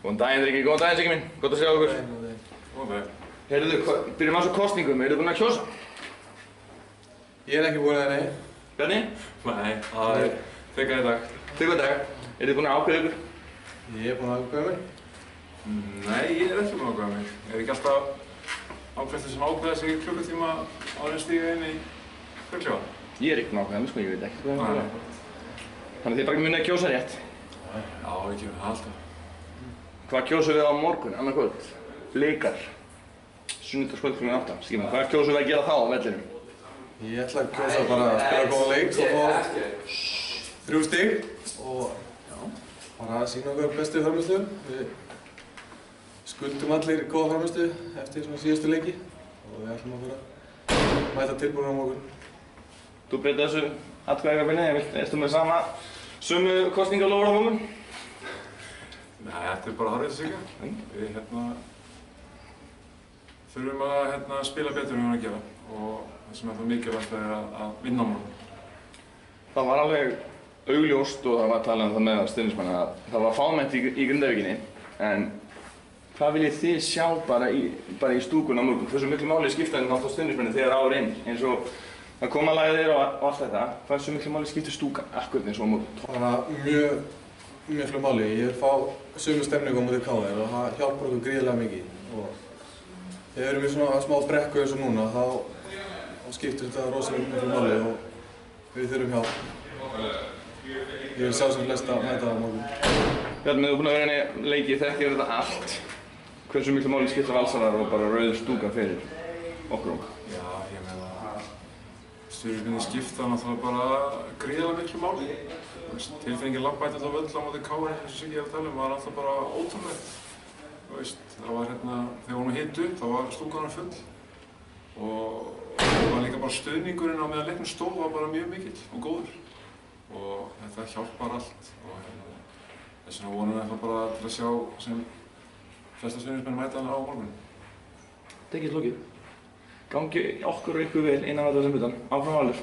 Góðan daginn, Riki. Góðan daginn, Siggi minn. Gott að sjá okkur. Góðan daginn. Heyrðu, byrjum aðeins á kosningum. Eru þið búin að kjósa? Ég er ekki búinn að það, nei. Bjarni? Nei, það er þykar í dag. Þykar dag. Eru þið búin að ákveða ykkur? Ég er búinn að ákveða mig. Nei, ég er ekki búinn að ákveða mig. Er ekki alltaf ákveðstur sem ákveða sig í klukkutíma áður en stíga inn í flugklefa? Ég er ekki búin að ákveða mig, sko. Ég veit ekkert hvað það er. Þannig að þið bara munið að kjósa rétt. Já, við gerum það alltaf. Hvað kjósum við á morgun, annað kvöld? Leikar. Sunnudagskvöld kl. 8. Siggi minn, hvað kjósum við að gera þá á vellinum? Ég ætla að kjósa bara að spila góðan leik og fá 3 stig og bara að sýna okkur bestu frammistöðu. Við skuldum allir góða frammistöðu eftir svona síðustu leiki og við ætlum að mæta tilbúin á morgun. Þú breytir þessu atkvæðagabinni, ertu með sömu kosningaloforð á morgun? Nei, þetta er bara að horfa þetta sig. Við þurfum að spila betur en við erum að gera og það sem er það mikilvægt er að vinna á morgun. Það var alveg augljóst og það var talað um það með stuðningsmenn að það var fámennt í Grindavíkinni, en hvað viljið þið sjá bara í stúkunni á morgun? Hversu miklu máli skipta þið náttúrulega stuðningsmenni þegar ár inn, eins og að koma að lagið þér og allt þetta? Hversu miklu máli skiptir stúkan akkurat eins og á morgun? Það var mjög miklu máli. Ég vil fá sömu stemningu á móti KR og það hjálpar okkur gríðarlega mikið. Og þegar við erum í svona smá brekku eins og núna, þá skiptir þetta rosalega miklu máli og við þurfum hjálp. Ég vil sjá sem flesta mæta það á morgun. Bjarni, þú er búinn að vera hérna í leiki, þekkir þetta allt. Hversu miklu máli skipta Valsarar og bara rauð stúka fyrir okkur? Já, ég meina stuðningsmenn skipta náttúrulega bara gríðarlega miklu máli. Tilfinningin labbættið á völl á móti KR, eins og Siggi er að tala um, var alltaf bara ótrúlegt. Það var þegar við vorum að hita upp, þá var stúkan full og það var líka bara stuðningurinn á meðan leiknum stóð var bara mjög mikill og góður. Og þetta hjálpar allt og þess vegna vonum við bara til að sjá sem flesta stuðningsmenn mæta hana á morgun. Þetta er ekki slokið. Gangi okkur og ykkur vel innan þetta sem utan. Áfram Valur.